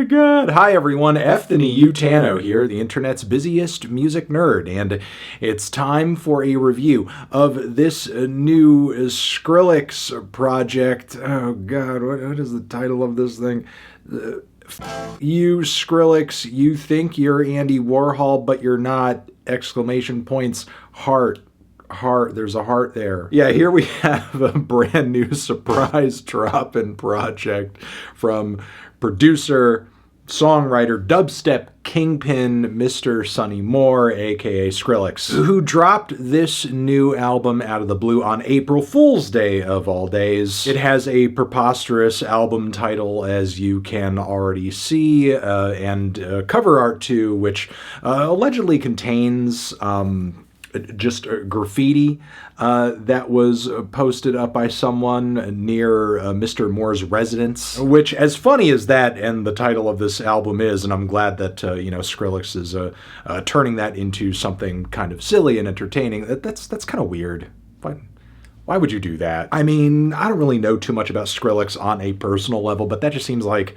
my god! Hi everyone, Anthony Utano here, the internet's busiest music nerd, and it's time for a review of this new Skrillex project. Oh god, what is the title of this thing? You, Skrillex, you think you're Andy Warhol, but you're not! Exclamation points, heart. There's a heart there. Yeah, here we have a brand new surprise drop-in project from producer, songwriter, dubstep kingpin, Mr. Sonny Moore, aka Skrillex, who dropped this new album out of the blue on April Fool's Day of all days. It has a preposterous album title, as you can already see, and cover art too, which allegedly contains just graffiti that was posted up by someone near Mr. Moore's residence, which, as funny as that and the title of this album is, and I'm glad that, Skrillex is turning that into something kind of silly and entertaining, that's kind of weird. Why would you do that? I mean, I don't really know too much about Skrillex on a personal level, but that just seems like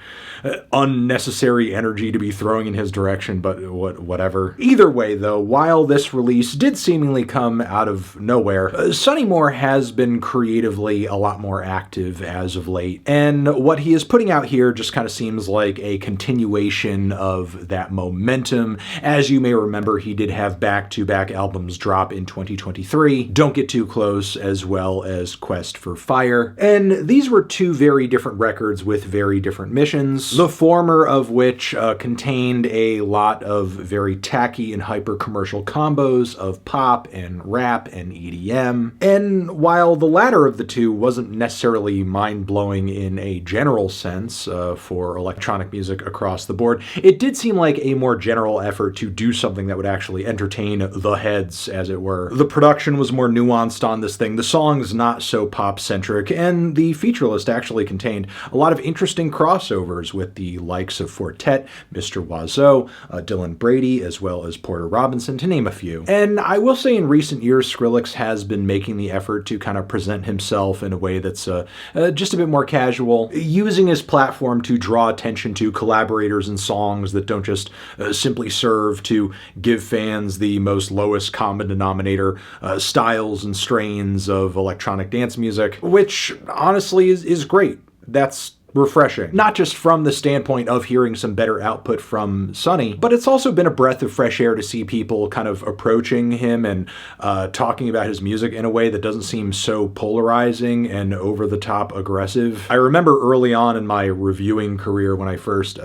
unnecessary energy to be throwing in his direction, but whatever. Either way, though, while this release did seemingly come out of nowhere, Sonny Moore has been creatively a lot more active as of late, and what he is putting out here just kind of seems like a continuation of that momentum. As you may remember, he did have back-to-back albums drop in 2023, Don't Get Too Close, as well as Quest for Fire. And these were two very different records with very different missions, the former of which contained a lot of very tacky and hyper-commercial combos of pop and rap and EDM. And while the latter of the two wasn't necessarily mind-blowing in a general sense for electronic music across the board, it did seem like a more general effort to do something that would actually entertain the heads, as it were. The production was more nuanced on this thing. The songs not so pop-centric, and the feature list actually contained a lot of interesting crossovers with the likes of Fortet, Mr. Oiseau, Dylan Brady, as well as Porter Robinson, to name a few. And I will say in recent years, Skrillex has been making the effort to kind of present himself in a way that's just a bit more casual, using his platform to draw attention to collaborators and songs that don't just simply serve to give fans the most lowest common denominator styles and strains of electronic dance music, which honestly is great. That's refreshing. Not just from the standpoint of hearing some better output from Sonny, but it's also been a breath of fresh air to see people kind of approaching him and talking about his music in a way that doesn't seem so polarizing and over-the-top aggressive. I remember early on in my reviewing career when I first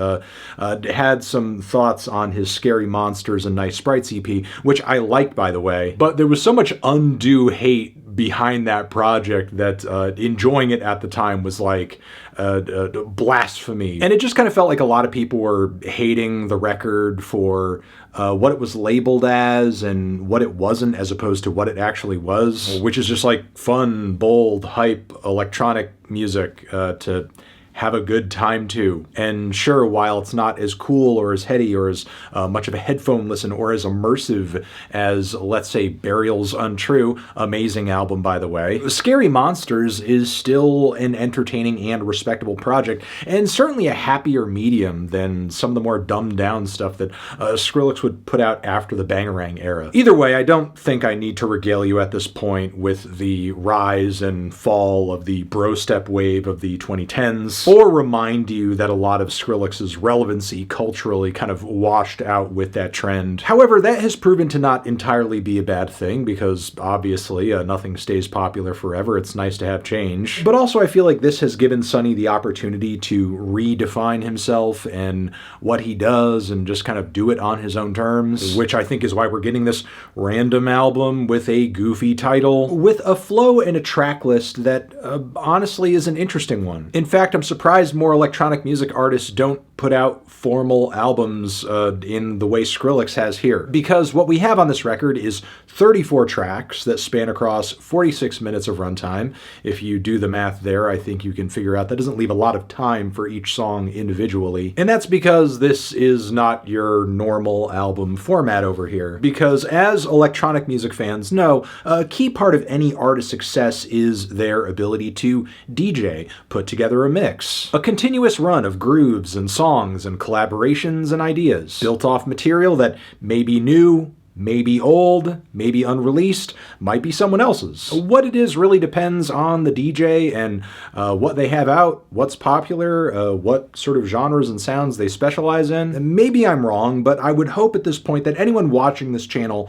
had some thoughts on his Scary Monsters and Nice Sprites EP, which I liked, by the way, but there was so much undue hate behind that project that enjoying it at the time was like blasphemy. And it just kind of felt like a lot of people were hating the record for what it was labeled as and what it wasn't, as opposed to what it actually was, which is just like fun, bold, hype, electronic music to have a good time to. And sure, while it's not as cool or as heady or as much of a headphone listen or as immersive as, let's say, Burial's Untrue, amazing album by the way, Scary Monsters is still an entertaining and respectable project, and certainly a happier medium than some of the more dumbed down stuff that Skrillex would put out after the Bangarang era. Either way, I don't think I need to regale you at this point with the rise and fall of the BROSTEP wave of the 2010s, or remind you that a lot of Skrillex's relevancy culturally kind of washed out with that trend. However, that has proven to not entirely be a bad thing, because obviously nothing stays popular forever. It's nice to have change. But also I feel like this has given Sonny the opportunity to redefine himself and what he does and just kind of do it on his own terms, which I think is why we're getting this random album with a goofy title, with a flow and a track list that honestly is an interesting one. In fact, I'm surprised more electronic music artists don't put out formal albums in the way Skrillex has here, because what we have on this record is 34 tracks that span across 46 minutes of runtime. If you do the math there, I think you can figure out that doesn't leave a lot of time for each song individually, and that's because this is not your normal album format over here. Because as electronic music fans know, a key part of any artist's success is their ability to DJ, put together a mix, mix. A continuous run of grooves and songs and collaborations and ideas, built off material that may be new, maybe old, maybe unreleased, might be someone else's. What it is really depends on the DJ and what they have out, what's popular, what sort of genres and sounds they specialize in. And maybe I'm wrong, but I would hope at this point that anyone watching this channel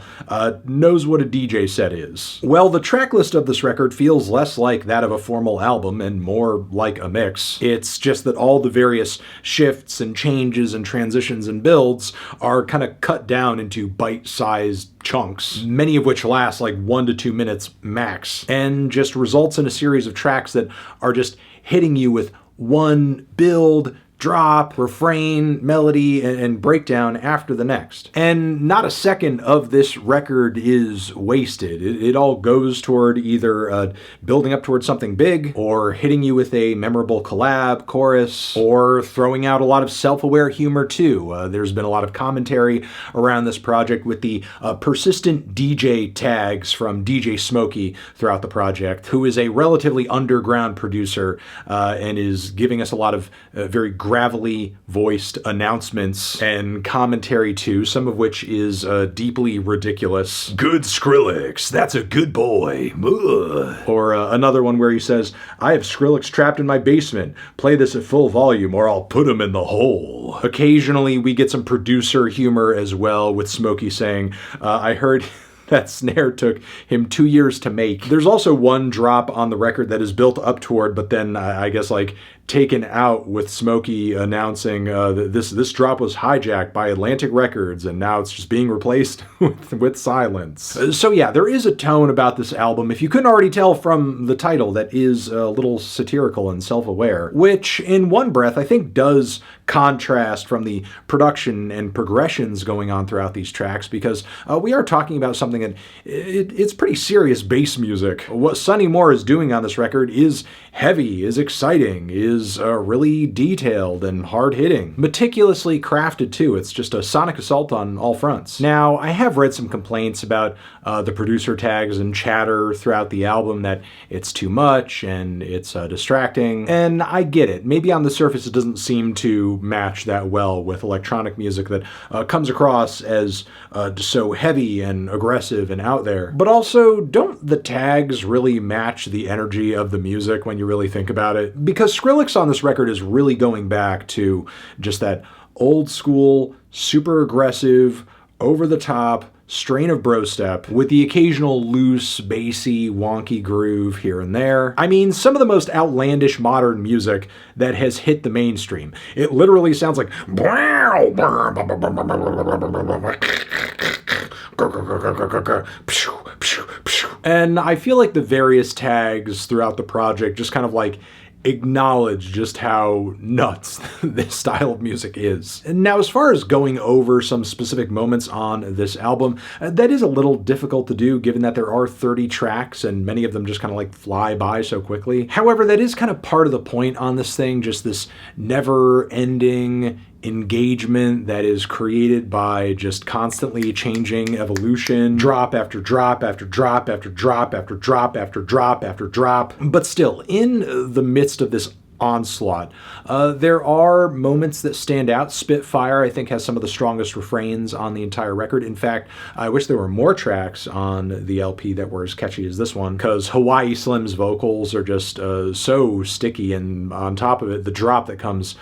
knows what a DJ set is. Well, the track list of this record feels less like that of a formal album and more like a mix. It's just that all the various shifts and changes and transitions and builds are kind of cut down into bite-sized chunks, many of which last like 1 to 2 minutes max, and just results in a series of tracks that are just hitting you with one build, drop, refrain, melody, and breakdown after the next. And not a second of this record is wasted. It all goes toward either building up towards something big, or hitting you with a memorable collab, chorus, or throwing out a lot of self-aware humor too. There's been a lot of commentary around this project with the persistent DJ tags from DJ Smokey throughout the project, who is a relatively underground producer and is giving us a lot of very gravelly voiced announcements and commentary too, some of which is deeply ridiculous. Good Skrillex, that's a good boy. Ugh. Or another one where he says, I have Skrillex trapped in my basement. Play this at full volume or I'll put him in the hole. Occasionally we get some producer humor as well, with Smokey saying, I heard that snare took him 2 years to make. There's also one drop on the record that is built up toward, but then I guess like taken out, with Smokey announcing that this drop was hijacked by Atlantic Records and now it's just being replaced with silence. So yeah, there is a tone about this album, if you couldn't already tell from the title, that is a little satirical and self-aware, which in one breath I think does contrast from the production and progressions going on throughout these tracks, because we are talking about something that it's pretty serious bass music. What Sonny Moore is doing on this record is heavy, is exciting, is really detailed and hard-hitting. Meticulously crafted too. It's just a sonic assault on all fronts. Now, I have read some complaints about the producer tags and chatter throughout the album, that it's too much and it's distracting, and I get it. Maybe on the surface it doesn't seem to match that well with electronic music that comes across as so heavy and aggressive and out there. But also, don't the tags really match the energy of the music when you really think about it? Because Skrillex on this record is really going back to just that old school, super aggressive, over the top strain of BROSTEP, with the occasional loose, bassy, wonky groove here and there. I mean, some of the most outlandish modern music that has hit the mainstream. It literally sounds like and I feel like the various tags throughout the project just kind of like acknowledge just how nuts this style of music is. Now, as far as going over some specific moments on this album, that is a little difficult to do given that there are 30 tracks and many of them just kind of like fly by so quickly. However, that is kind of part of the point on this thing, just this never-ending engagement that is created by just constantly changing evolution, drop after drop after drop after drop after drop after drop after drop. But still, in the midst of this onslaught, there are moments that stand out. Spitfire, I think, has some of the strongest refrains on the entire record. In fact, I wish there were more tracks on the LP that were as catchy as this one, because Hawaii Slim's vocals are just so sticky, and on top of it, the drop that comes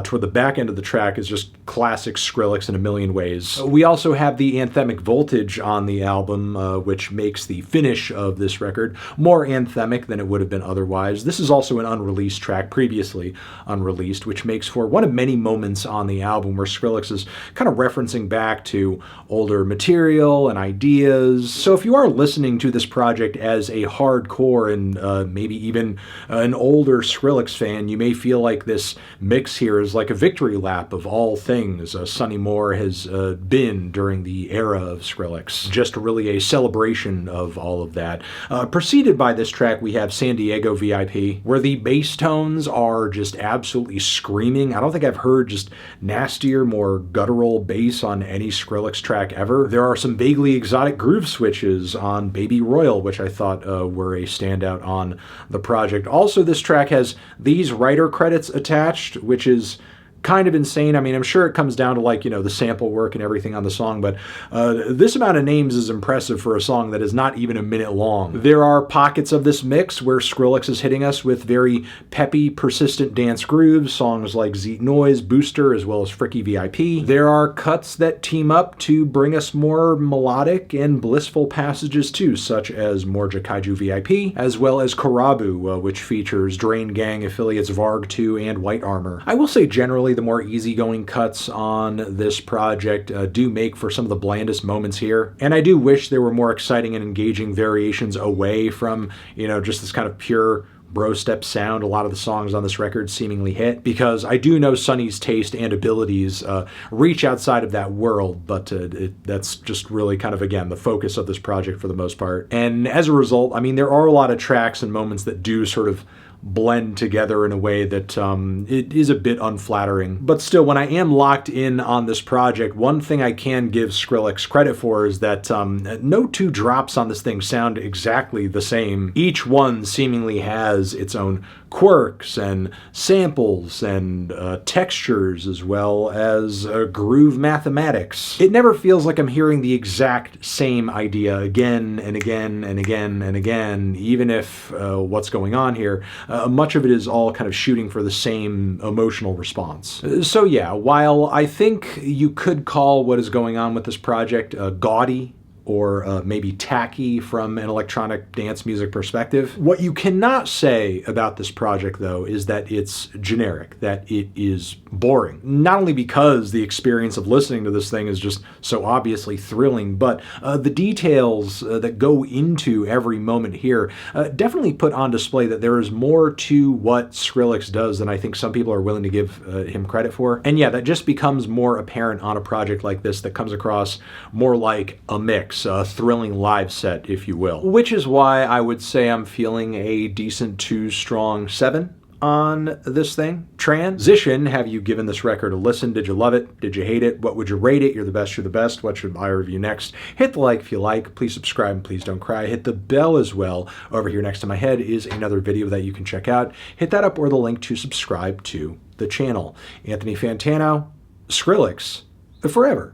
toward the back end of the track is just classic Skrillex in a million ways. We also have the anthemic Voltage on the album, which makes the finish of this record more anthemic than it would have been otherwise. This is also an unreleased track, previously unreleased, which makes for one of many moments on the album where Skrillex is kind of referencing back to older material and ideas. So if you are listening to this project as a hardcore and maybe even an older Skrillex fan, you may feel like this mix here is like a victory lap of all things Sonny Moore has been during the era of Skrillex. Just really a celebration of all of that. Preceded by this track, we have San Diego VIP, where the bass tones drums are just absolutely screaming. I don't think I've heard just nastier, more guttural bass on any Skrillex track ever. There are some vaguely exotic groove switches on Baby Royal, which I thought were a standout on the project. Also, this track has these writer credits attached, which is kind of insane. I mean, I'm sure it comes down to, like, you know, the sample work and everything on the song, but this amount of names is impressive for a song that is not even a minute long. There are pockets of this mix where Skrillex is hitting us with very peppy, persistent dance grooves, songs like ZEET Noise, Booster, as well as FRICKY VIP. There are cuts that team up to bring us more melodic and blissful passages too, such as MORJA KAIJU VIP, as well as KORABU, which features Drain Gang affiliates Varg 2 and White Armor. I will say generally the more easygoing cuts on this project do make for some of the blandest moments here. And I do wish there were more exciting and engaging variations away from, you know, just this kind of pure BROSTEP sound a lot of the songs on this record seemingly hit, because I do know Sonny's taste and abilities reach outside of that world, but that's just really kind of, again, the focus of this project for the most part. And as a result, I mean, there are a lot of tracks and moments that do sort of blend together in a way that it is a bit unflattering. But still, when I am locked in on this project, one thing I can give Skrillex credit for is that no two drops on this thing sound exactly the same. Each one seemingly has its own quirks and samples and textures, as well as groove mathematics. It never feels like I'm hearing the exact same idea again and again and again and again, even if what's going on here, much of it is all kind of shooting for the same emotional response. So yeah, while I think you could call what is going on with this project gaudy, or maybe tacky from an electronic dance music perspective, what you cannot say about this project, though, is that it's generic, that it is boring. Not only because the experience of listening to this thing is just so obviously thrilling, but the details that go into every moment here definitely put on display that there is more to what Skrillex does than I think some people are willing to give him credit for. And yeah, that just becomes more apparent on a project like this that comes across more like a mix, a thrilling live set, if you will. Which is why I would say I'm feeling a decent to strong 7 on this thing. Transition, have you given this record a listen? Did you love it? Did you hate it? What would you rate it? You're the best, you're the best. What should I review next? Hit the like if you like. Please subscribe and please don't cry. Hit the bell as well. Over here next to my head is another video that you can check out. Hit that up or the link to subscribe to the channel. Anthony Fantano, Skrillex, forever.